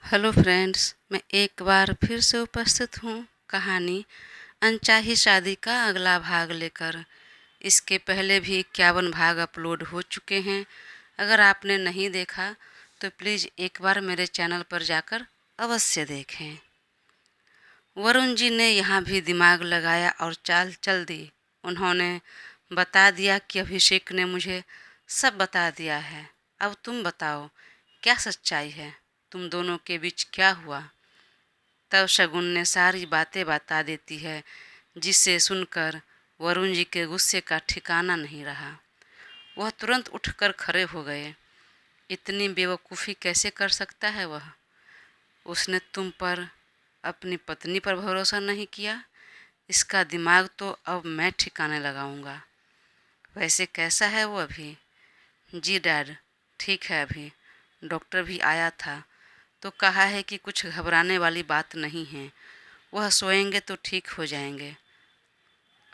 Hello friends, मैं एक बार फिर से उपस्थित हूँ कहानी अनचाही शादी का अगला भाग लेकर। इसके पहले भी 51 भाग अपलोड हो चुके हैं। अगर आपने नहीं देखा तो प्लीज़ एक बार मेरे चैनल पर जाकर अवश्य देखें। वरुण जी ने यहाँ भी दिमाग लगाया और चाल चल दी। उन्होंने बता दिया कि अभिषेक ने मुझे सब बता दिया है। अब तुम बताओ, क्या सच्चाई है? तुम दोनों के बीच क्या हुआ? तब शगुन ने सारी बातें बता देती है, जिसे सुनकर वरुण जी के गुस्से का ठिकाना नहीं रहा। वह तुरंत उठकर खड़े हो गए। इतनी बेवकूफ़ी कैसे कर सकता है वह? उसने तुम पर, अपनी पत्नी पर भरोसा नहीं किया। इसका दिमाग तो अब मैं ठिकाने लगाऊंगा। वैसे कैसा है वो अभी? जी डैड, ठीक है अभी। डॉक्टर भी आया था तो कहा है कि कुछ घबराने वाली बात नहीं है। वह सोएंगे तो ठीक हो जाएंगे।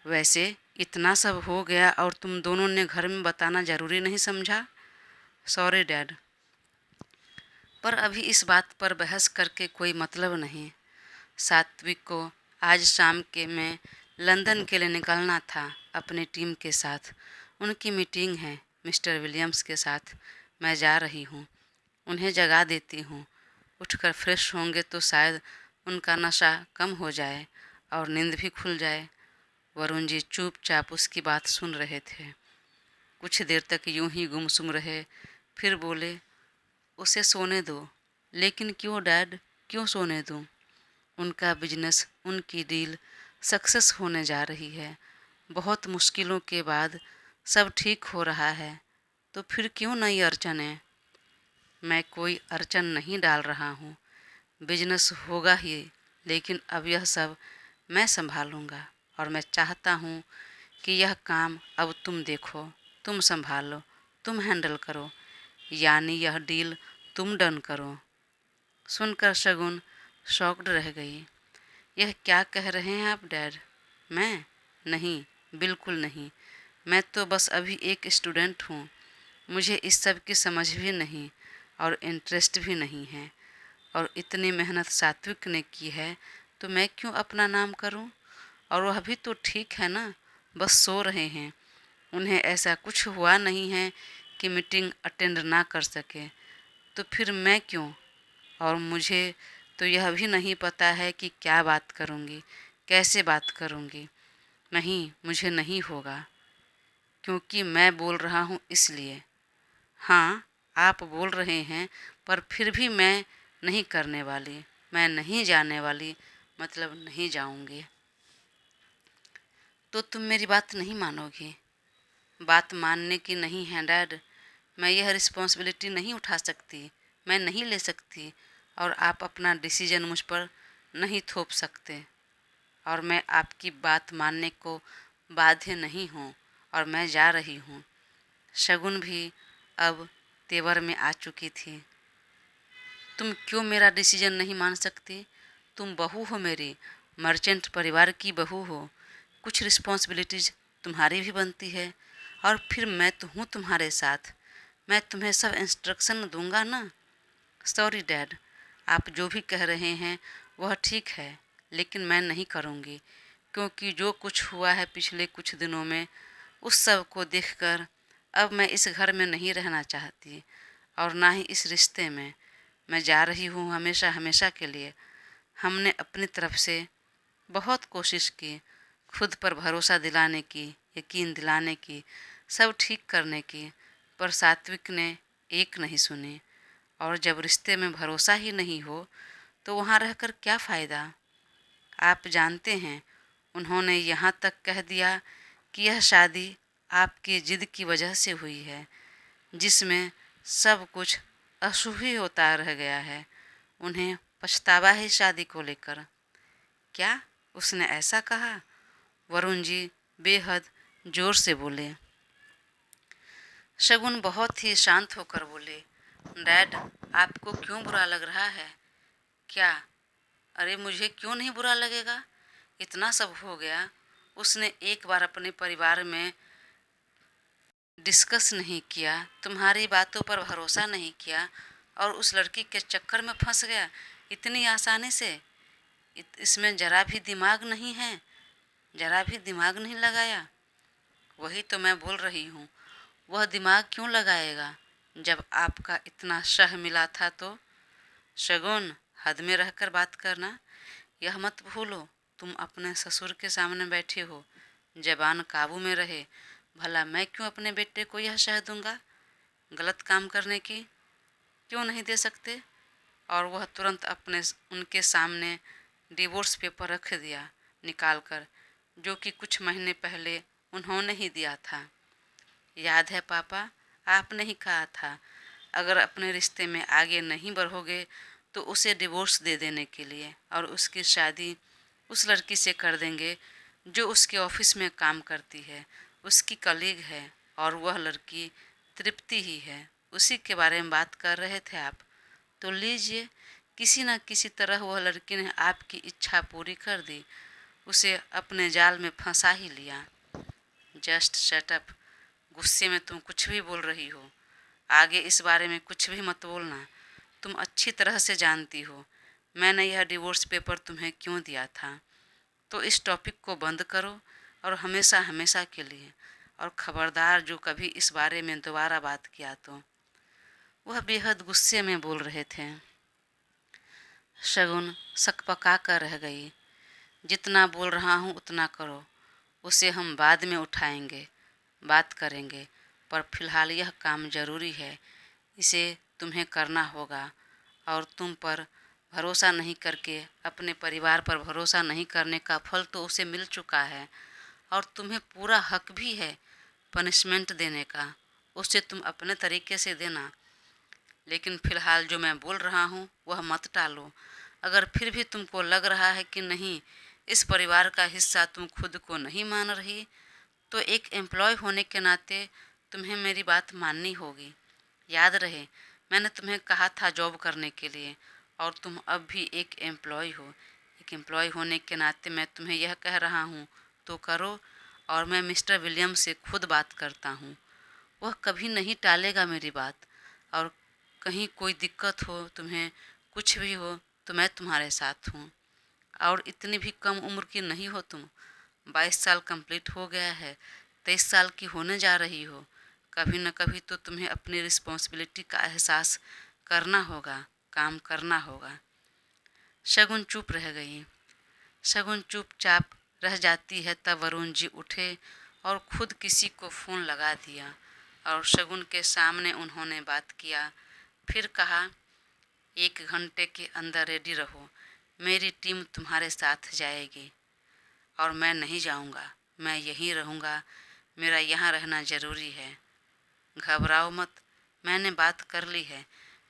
वैसे इतना सब हो गया और तुम दोनों ने घर में बताना ज़रूरी नहीं समझा? सॉरी डैड, पर अभी इस बात पर बहस करके कोई मतलब नहीं। सात्विक को आज शाम के में लंदन के लिए निकलना था अपनी टीम के साथ। उनकी मीटिंग है मिस्टर विलियम्स के साथ। मैं जा रही हूँ। उन्हें जगा देती हूँ। उठकर फ्रेश होंगे तो शायद उनका नशा कम हो जाए और नींद भी खुल जाए। वरुण जी चुपचाप उसकी बात सुन रहे थे। कुछ देर तक यूं ही गुमसुम रहे, फिर बोले, उसे सोने दो। लेकिन क्यों डैड, क्यों सोने दूं? उनका बिजनेस, उनकी डील सक्सेस होने जा रही है। बहुत मुश्किलों के बाद सब ठीक हो रहा है, तो फिर क्यों नई अड़चनें? मैं कोई अड़चन नहीं डाल रहा हूँ। बिजनेस होगा ही, लेकिन अब यह सब मैं संभालूंगा और मैं चाहता हूँ कि यह काम अब तुम देखो, तुम संभालो, तुम हैंडल करो, यानी यह डील तुम डन करो। सुनकर शगुन शॉक्ड रह गई। यह क्या कह रहे हैं आप डैड? मैं? नहीं, बिल्कुल नहीं। मैं तो बस अभी एक स्टूडेंट हूँ। मुझे इस सब की समझ भी नहीं और इंटरेस्ट भी नहीं है। और इतनी मेहनत सात्विक ने की है तो मैं क्यों अपना नाम करूं? और वह भी तो ठीक है ना, बस सो रहे हैं। उन्हें ऐसा कुछ हुआ नहीं है कि मीटिंग अटेंड ना कर सके, तो फिर मैं क्यों? और मुझे तो यह भी नहीं पता है कि क्या बात करूंगी, कैसे बात करूंगी। नहीं, मुझे नहीं होगा, क्योंकि मैं बोल रहा हूँ इसलिए। हाँ, आप बोल रहे हैं, पर फिर भी मैं नहीं करने वाली। मैं नहीं जाने वाली, मतलब नहीं जाऊंगी। तो तुम मेरी बात नहीं मानोगी? बात मानने की नहीं है डैड। मैं यह रिस्पॉन्सिबिलिटी नहीं उठा सकती, मैं नहीं ले सकती, और आप अपना डिसीजन मुझ पर नहीं थोप सकते। और मैं आपकी बात मानने को बाध्य नहीं हूँ और मैं जा रही हूँ। शगुन भी अब तेवर में आ चुकी थी। तुम क्यों मेरा डिसीजन नहीं मान सकती? तुम बहू हो मेरी, मर्चेंट परिवार की बहू हो। कुछ रिस्पॉन्सिबिलिटीज तुम्हारी भी बनती है। और फिर मैं तो हूँ तुम्हारे साथ। मैं तुम्हें सब इंस्ट्रक्शन दूंगा ना। सॉरी डैड, आप जो भी कह रहे हैं वह ठीक है, लेकिन मैं नहीं करूँगी, क्योंकि जो कुछ हुआ है पिछले कुछ दिनों में, उस सब को देखकर अब मैं इस घर में नहीं रहना चाहती और ना ही इस रिश्ते में। मैं जा रही हूँ हमेशा हमेशा के लिए। हमने अपनी तरफ से बहुत कोशिश की, खुद पर भरोसा दिलाने की, यकीन दिलाने की, सब ठीक करने की, पर सात्विक ने एक नहीं सुनी। और जब रिश्ते में भरोसा ही नहीं हो तो वहाँ रहकर क्या फ़ायदा? आप जानते हैं, उन्होंने यहाँ तक कह दिया कि यह शादी आपकी जिद की वजह से हुई है, जिसमें सब कुछ अशुभ ही होता रह गया है। उन्हें पछतावा है शादी को लेकर। क्या उसने ऐसा कहा? वरुण जी बेहद जोर से बोले। शगुन बहुत ही शांत होकर बोले, डैड, आपको क्यों बुरा लग रहा है? क्या? अरे मुझे क्यों नहीं बुरा लगेगा? इतना सब हो गया, उसने एक बार अपने परिवार में डिस्कस नहीं किया, तुम्हारी बातों पर भरोसा नहीं किया, और उस लड़की के चक्कर में फंस गया इतनी आसानी से। इसमें जरा भी दिमाग नहीं है, जरा भी दिमाग नहीं लगाया। वही तो मैं बोल रही हूँ, वह दिमाग क्यों लगाएगा जब आपका इतना शह मिला था तो। शगुन, हद में रहकर बात करना, यह मत भूलो तुम अपने ससुर के सामने बैठे हो, जबान काबू में रहे। भला मैं क्यों अपने बेटे को यह शह दूंगा गलत काम करने की, क्यों नहीं दे सकते। और वह तुरंत उनके सामने डिवोर्स पेपर रख दिया निकाल कर, जो कि कुछ महीने पहले उन्होंने ही दिया था। याद है पापा, आपने ही कहा था अगर अपने रिश्ते में आगे नहीं बढ़ोगे तो उसे डिवोर्स दे देने के लिए, और उसकी शादी उस लड़की से कर देंगे जो उसके ऑफिस में काम करती है, उसकी कलीग है, और वह लड़की तृप्ति ही है। उसी के बारे में बात कर रहे थे आप, तो लीजिए, किसी न किसी तरह वह लड़की ने आपकी इच्छा पूरी कर दी, उसे अपने जाल में फंसा ही लिया। जस्ट शट अप, गुस्से में तुम कुछ भी बोल रही हो। आगे इस बारे में कुछ भी मत बोलना। तुम अच्छी तरह से जानती हो मैंने यह डिवोर्स पेपर तुम्हें क्यों दिया था। तो इस टॉपिक को बंद करो, और हमेशा हमेशा के लिए। और खबरदार जो कभी इस बारे में दोबारा बात किया तो। वह बेहद गुस्से में बोल रहे थे। शगुन सकपका कर रह गई। जितना बोल रहा हूँ उतना करो, उसे हम बाद में उठाएंगे, बात करेंगे, पर फिलहाल यह काम ज़रूरी है, इसे तुम्हें करना होगा। और तुम पर भरोसा नहीं करके अपने परिवार पर भरोसा नहीं करने का फल तो उसे मिल चुका है, और तुम्हें पूरा हक भी है पनिशमेंट देने का। उसे तुम अपने तरीके से देना, लेकिन फ़िलहाल जो मैं बोल रहा हूँ वह मत टालो। अगर फिर भी तुमको लग रहा है कि नहीं, इस परिवार का हिस्सा तुम खुद को नहीं मान रही, तो एक एम्प्लॉय होने के नाते तुम्हें मेरी बात माननी होगी। याद रहे, मैंने तुम्हें कहा था जॉब करने के लिए, और तुम अब भी एक एम्प्लॉय हो। एक एम्प्लॉय होने के नाते मैं तुम्हें यह कह रहा हूँ तो करो, और मैं मिस्टर विलियम से खुद बात करता हूँ। वह कभी नहीं टालेगा मेरी बात, और कहीं कोई दिक्कत हो, तुम्हें कुछ भी हो, तो मैं तुम्हारे साथ हूँ। और इतनी भी कम उम्र की नहीं हो तुम। 22 साल कंप्लीट हो गया है, 23 साल की होने जा रही हो। कभी न कभी तो तुम्हें अपनी रिस्पॉन्सिबिलिटी का एहसास करना होगा, काम करना होगा। शगुन चुप रह गई। शगुन चुपचाप रह जाती है तब वरुण जी उठे और खुद किसी को फ़ोन लगा दिया, और शगुन के सामने उन्होंने बात किया। फिर कहा, 1 घंटे के अंदर रेडी रहो, मेरी टीम तुम्हारे साथ जाएगी। और मैं नहीं जाऊंगा, मैं यहीं रहूंगा, मेरा यहाँ रहना ज़रूरी है। घबराओ मत, मैंने बात कर ली है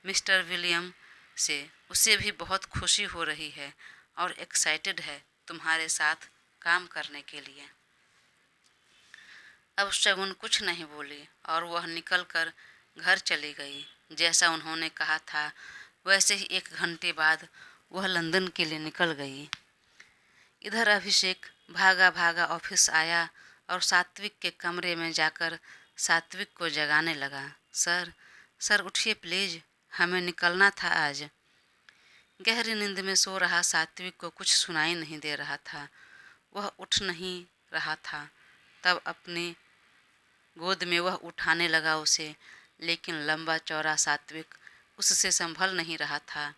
मिस्टर विलियम से, उसे भी बहुत खुशी हो रही है और एक्साइटेड है तुम्हारे साथ काम करने के लिए। अब शगुन कुछ नहीं बोली और वह निकलकर घर चली गई। जैसा उन्होंने कहा था वैसे ही 1 घंटे बाद वह लंदन के लिए निकल गई। इधर अभिषेक भागा भागा ऑफिस आया और सात्विक के कमरे में जाकर सात्विक को जगाने लगा। सर, सर उठिए प्लीज, हमें निकलना था आज। गहरी नींद में सो रहा सात्विक को कुछ सुनाई नहीं दे रहा था। वह उठ नहीं रहा था। तब अपनी गोद में वह उठाने लगा उसे, लेकिन लंबा चौड़ा सात्विक उससे संभल नहीं रहा था।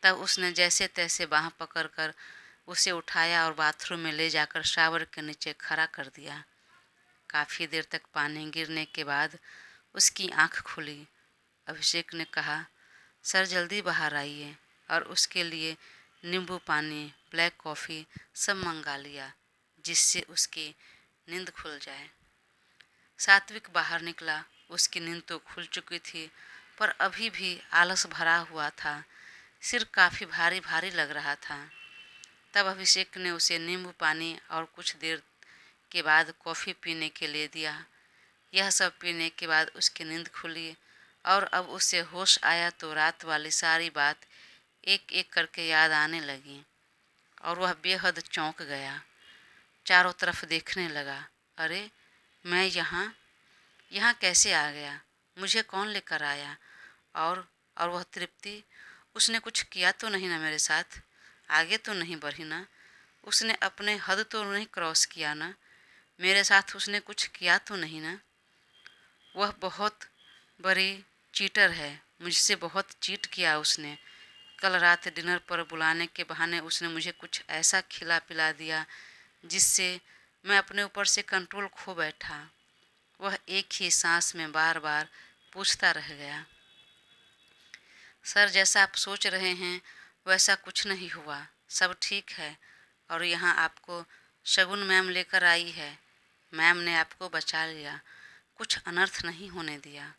तब उसने जैसे तैसे बाँह पकड़कर उसे उठाया और बाथरूम में ले जाकर शावर के नीचे खड़ा कर दिया। काफ़ी देर तक पानी गिरने के बाद उसकी आंख खुली। अभिषेक ने कहा, सर जल्दी बाहर आइए, और उसके लिए नींबू पानी, ब्लैक कॉफ़ी सब मंगा लिया जिससे उसकी नींद खुल जाए। सात्विक बाहर निकला। उसकी नींद तो खुल चुकी थी, पर अभी भी आलस भरा हुआ था। सिर काफ़ी भारी भारी लग रहा था। तब अभिषेक ने उसे नींबू पानी और कुछ देर के बाद कॉफ़ी पीने के लिए दिया। यह सब पीने के बाद उसकी नींद खुली, और अब उसे होश आया तो रात वाली सारी बात एक एक करके याद आने लगी, और वह बेहद चौंक गया। चारों तरफ देखने लगा। अरे, मैं यहाँ कैसे आ गया? मुझे कौन लेकर आया? और और वह तृप्ति, उसने कुछ किया तो नहीं ना मेरे साथ, आगे तो नहीं बढ़ी ना, उसने अपने हद तो नहीं क्रॉस किया ना, मेरे साथ उसने कुछ किया तो नहीं ना। वह बहुत बड़ी चीटर है, मुझसे बहुत चीट किया उसने। कल रात डिनर पर बुलाने के बहाने उसने मुझे कुछ ऐसा खिला पिला दिया जिससे मैं अपने ऊपर से कंट्रोल खो बैठा। वह एक ही सांस में बार बार पूछता रह गया, सर जैसा आप सोच रहे हैं वैसा कुछ नहीं हुआ, सब ठीक है, और यहाँ आपको शगुन मैम लेकर आई है, मैम ने आपको बचा लिया, कुछ अनर्थ नहीं होने दिया।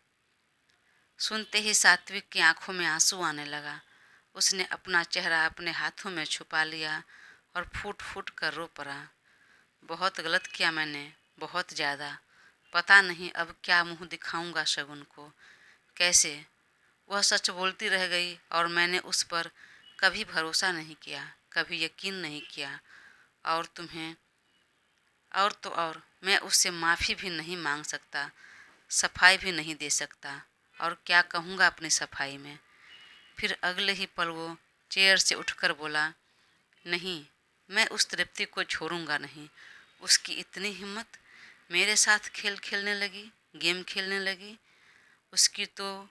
सुनते ही सात्विक की आंखों में आंसू आने लगा। उसने अपना चेहरा अपने हाथों में छुपा लिया और फूट फूट कर रो पड़ा। बहुत गलत किया मैंने, बहुत ज़्यादा। पता नहीं अब क्या मुंह दिखाऊंगा शगुन को, कैसे। वह सच बोलती रह गई और मैंने उस पर कभी भरोसा नहीं किया, कभी यकीन नहीं किया। और तुम्हें और तो और मैं उससे माफ़ी भी नहीं मांग सकता, सफाई भी नहीं दे सकता, और क्या कहूँगा अपनी सफाई में। फिर अगले ही पल वो चेयर से उठकर बोला, नहीं, मैं उस तृप्ति को छोड़ूंगा नहीं। उसकी इतनी हिम्मत, मेरे साथ खेल खेलने लगी, गेम खेलने लगी। उसकी तो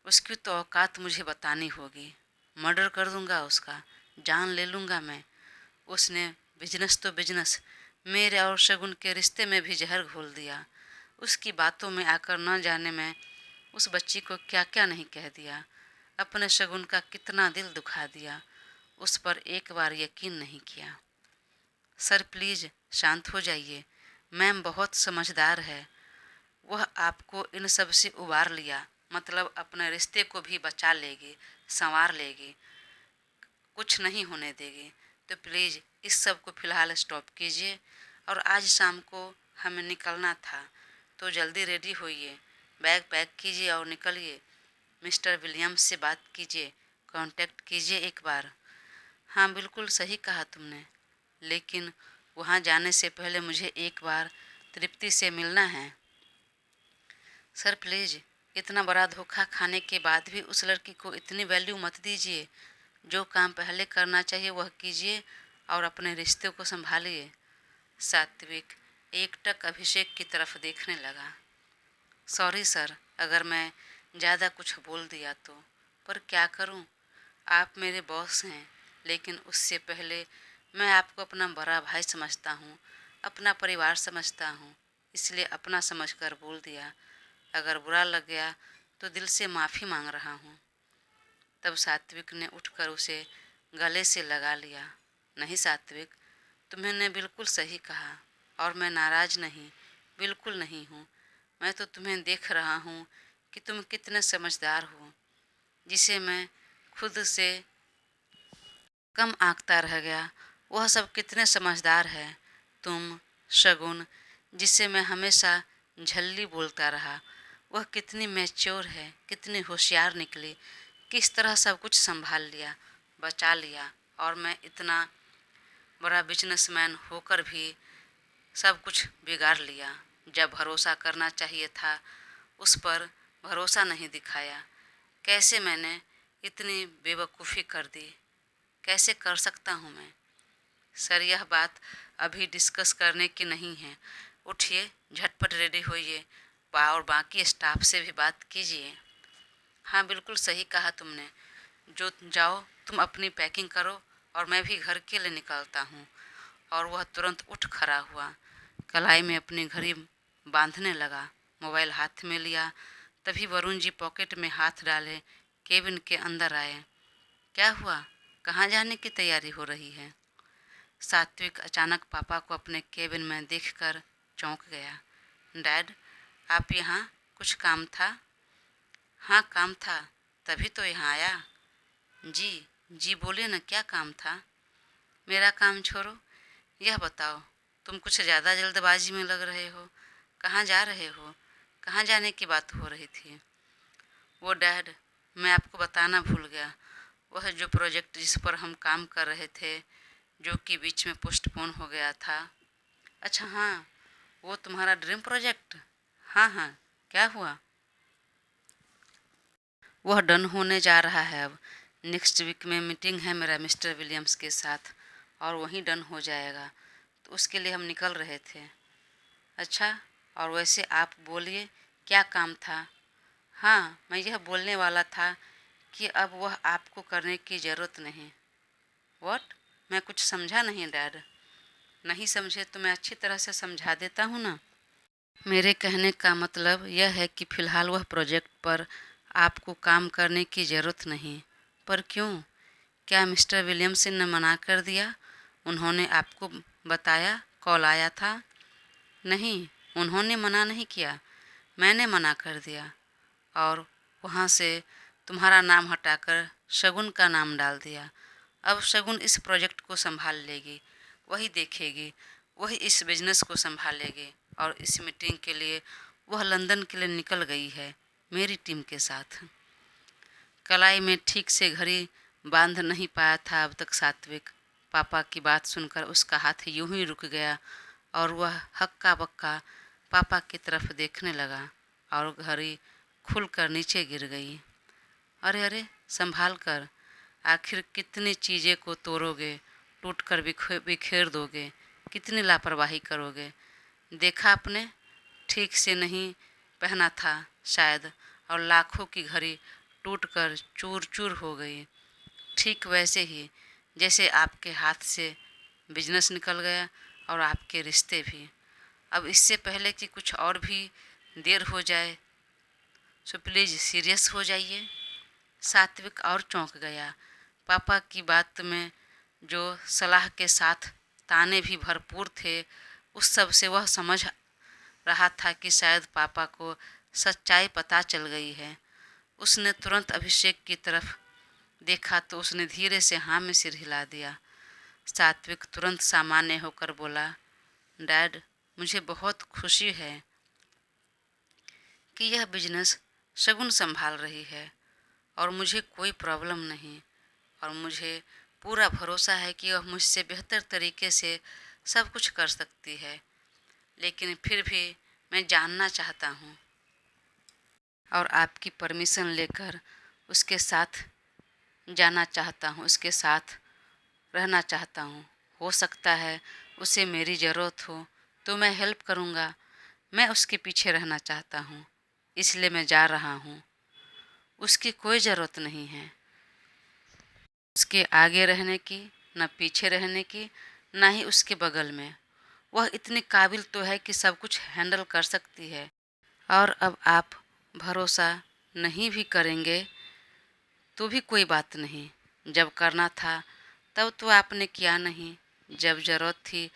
उसकी तो औकात मुझे बतानी होगी। मर्डर कर दूंगा उसका, जान ले लूँगा मैं। उसने बिजनेस तो बिजनेस, मेरे और शगुन के रिश्ते में भी जहर घोल दिया। उसकी बातों में आकर न जाने मैं उस बच्ची को क्या क्या नहीं कह दिया, अपने शगुन का कितना दिल दुखा दिया। उस पर एक बार यकीन नहीं किया। सर प्लीज़ शांत हो जाइए, मैम बहुत समझदार है, वह आपको इन सब से उबार लिया, मतलब अपने रिश्ते को भी बचा लेगी, संवार लेगी, कुछ नहीं होने देगी। तो प्लीज़ इस सब को फ़िलहाल स्टॉप कीजिए। और आज शाम को हमें निकलना था, तो जल्दी रेडी होइए, बैग पैक कीजिए और निकलिए। मिस्टर विलियम्स से बात कीजिए, कांटेक्ट कीजिए एक बार। हाँ बिल्कुल सही कहा तुमने, लेकिन वहाँ जाने से पहले मुझे एक बार तृप्ति से मिलना है। सर प्लीज़, इतना बड़ा धोखा खाने के बाद भी उस लड़की को इतनी वैल्यू मत दीजिए। जो काम पहले करना चाहिए वह कीजिए और अपने रिश्ते को संभालिए। सात्विक एकटक अभिषेक की तरफ देखने लगा। सॉरी सर, अगर मैं ज़्यादा कुछ बोल दिया तो, पर क्या करूं, आप मेरे बॉस हैं, लेकिन उससे पहले मैं आपको अपना बड़ा भाई समझता हूं, अपना परिवार समझता हूं, इसलिए अपना समझकर बोल दिया। अगर बुरा लग गया तो दिल से माफ़ी मांग रहा हूं। तब सात्विक ने उठकर उसे गले से लगा लिया। नहीं सात्विक, तुमने बिल्कुल सही कहा, और मैं नाराज़ नहीं, बिल्कुल नहीं हूँ। मैं तो तुम्हें देख रहा हूँ कि तुम कितने समझदार हो, जिसे मैं खुद से कम आंकता रह गया। वह सब कितने समझदार है। तुम, शगुन, जिससे मैं हमेशा झल्ली बोलता रहा, वह कितनी मैच्योर है, कितनी होशियार निकली, किस तरह सब कुछ संभाल लिया, बचा लिया। और मैं इतना बड़ा बिजनेसमैन होकर भी सब कुछ बिगाड़ लिया। जब भरोसा करना चाहिए था उस पर भरोसा नहीं दिखाया। कैसे मैंने इतनी बेवकूफ़ी कर दी, कैसे कर सकता हूँ मैं। सर यह बात अभी डिस्कस करने की नहीं है, उठिए, झटपट रेडी होइए और बाकी स्टाफ से भी बात कीजिए। हाँ बिल्कुल सही कहा तुमने, जो जाओ तुम अपनी पैकिंग करो और मैं भी घर के लिए निकलता हूँ। और वह तुरंत उठ खड़ा हुआ, कलाई में अपनी घड़ी बांधने लगा, मोबाइल हाथ में लिया। तभी वरुण जी पॉकेट में हाथ डाले केबिन के अंदर आए। क्या हुआ, कहाँ जाने की तैयारी हो रही है। सात्विक अचानक पापा को अपने केबिन में देखकर चौंक गया। डैड, आप यहाँ, कुछ काम था। हाँ काम था, तभी तो यहाँ आया। जी जी बोलिए ना, क्या काम था। मेरा काम छोड़ो, यह बताओ, तुम कुछ ज़्यादा जल्दबाजी में लग रहे हो, कहाँ जा रहे हो, कहाँ जाने की बात हो रही थी। वो डैड, मैं आपको बताना भूल गया, वह जो प्रोजेक्ट जिस पर हम काम कर रहे थे, जो कि बीच में पोस्टपोन हो गया था। अच्छा हाँ, वो तुम्हारा ड्रीम प्रोजेक्ट। हाँ हाँ, क्या हुआ। वह डन होने जा रहा है। अब नेक्स्ट वीक में मीटिंग है मेरा मिस्टर विलियम्स के साथ और वहीं डन हो जाएगा, तो उसके लिए हम निकल रहे थे। अच्छा, और वैसे आप बोलिए, क्या काम था? हाँ, मैं यह बोलने वाला था कि अब वह आपको करने की ज़रूरत नहीं। व्हाट? मैं कुछ समझा नहीं डैड। नहीं समझे तो मैं अच्छी तरह से समझा देता हूँ ना। मेरे कहने का मतलब यह है कि फ़िलहाल वह प्रोजेक्ट पर आपको काम करने की ज़रूरत नहीं। पर क्यों? क्या मिस्टर विलियमसन ने मना कर दिया? उन्होंने आपको बताया, कॉल आया था? नहीं, उन्होंने मना नहीं किया, मैंने मना कर दिया और वहाँ से तुम्हारा नाम हटाकर शगुन का नाम डाल दिया। अब शगुन इस प्रोजेक्ट को संभाल लेगी, वही देखेगी, वही इस बिजनेस को संभालेगी और इस मीटिंग के लिए वह लंदन के लिए निकल गई है मेरी टीम के साथ। कलाई में ठीक से घड़ी बांध नहीं पाया था अब तक सात्विक। पापा की बात सुनकर उसका हाथ यूं ही रुक गया और वह हक्का बक्का पापा की तरफ देखने लगा और घड़ी खुलकर नीचे गिर गई। अरे अरे, संभाल कर, आखिर कितनी चीज़ें को तोड़ोगे, टूट कर बिखेर दोगे, कितनी लापरवाही करोगे। देखा आपने, ठीक से नहीं पहना था शायद और लाखों की घड़ी टूटकर चूर चूर हो गई। ठीक वैसे ही जैसे आपके हाथ से बिजनेस निकल गया और आपके रिश्ते भी। अब इससे पहले कि कुछ और भी देर हो जाए, सो प्लीज़ सीरियस हो जाइए। सात्विक और चौंक गया। पापा की बात में जो सलाह के साथ ताने भी भरपूर थे, उस सब से वह समझ रहा था कि शायद पापा को सच्चाई पता चल गई है। उसने तुरंत अभिषेक की तरफ देखा तो उसने धीरे से हाँ में सिर हिला दिया। सात्विक तुरंत सामान्य होकर बोला, डैड, मुझे बहुत खुशी है कि यह बिजनेस शगुन संभाल रही है और मुझे कोई प्रॉब्लम नहीं और मुझे पूरा भरोसा है कि वह मुझसे बेहतर तरीके से सब कुछ कर सकती है। लेकिन फिर भी मैं जानना चाहता हूँ और आपकी परमिशन लेकर उसके साथ जाना चाहता हूँ, उसके साथ रहना चाहता हूँ। हो सकता है उसे मेरी ज़रूरत हो तो मैं हेल्प करूँगा। मैं उसके पीछे रहना चाहता हूँ, इसलिए मैं जा रहा हूँ। उसकी कोई ज़रूरत नहीं है उसके आगे रहने की, न पीछे रहने की, न ही उसके बगल में। वह इतनी काबिल तो है कि सब कुछ हैंडल कर सकती है। और अब आप भरोसा नहीं भी करेंगे तो भी कोई बात नहीं। जब करना था तब तो आपने किया नहीं, जब ज़रूरत थी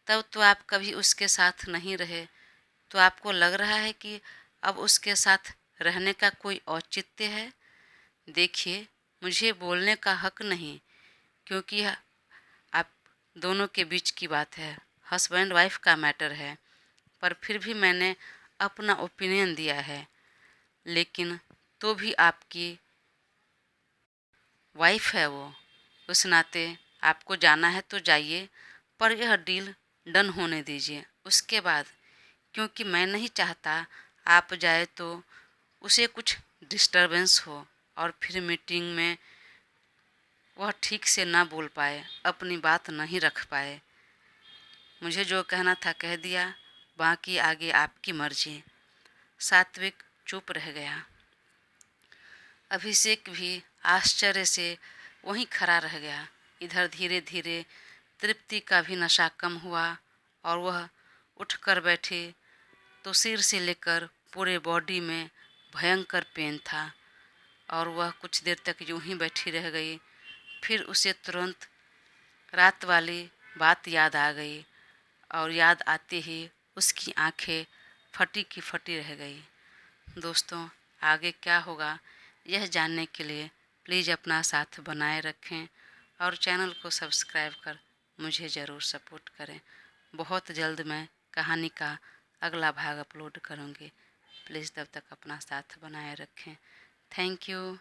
तब तो आप कभी उसके साथ नहीं रहे। तो आपको लग रहा है कि अब उसके साथ रहने का कोई औचित्य है? देखिए, मुझे बोलने का हक नहीं, क्योंकि यह आप दोनों के बीच की बात है, हस्बैंड वाइफ का मैटर है। पर फिर भी मैंने अपना ओपिनियन दिया है। लेकिन तो भी आपकी वाइफ है वो, उस नाते आपको जाना है तो जाइए, पर यह डील डन होने दीजिए उसके बाद। क्योंकि मैं नहीं चाहता आप जाए तो उसे कुछ डिस्टरबेंस हो और फिर मीटिंग में वह ठीक से ना बोल पाए, अपनी बात नहीं रख पाए। मुझे जो कहना था कह दिया, बाकी आगे आपकी मर्जी। सात्विक चुप रह गया। अभिषेक भी आश्चर्य से वहीं खड़ा रह गया। इधर धीरे धीरे तृप्ति का भी नशा कम हुआ और वह उठकर बैठी तो सिर से लेकर पूरे बॉडी में भयंकर पेन था और वह कुछ देर तक यूं ही बैठी रह गई। फिर उसे तुरंत रात वाली बात याद आ गई और याद आते ही उसकी आंखें फटी की फटी रह गई। दोस्तों, आगे क्या होगा यह जानने के लिए प्लीज़ अपना साथ बनाए रखें और चैनल को सब्सक्राइब कर मुझे ज़रूर सपोर्ट करें। बहुत जल्द मैं कहानी का अगला भाग अपलोड करूँगी। प्लीज़ तब तक अपना साथ बनाए रखें। Thank you.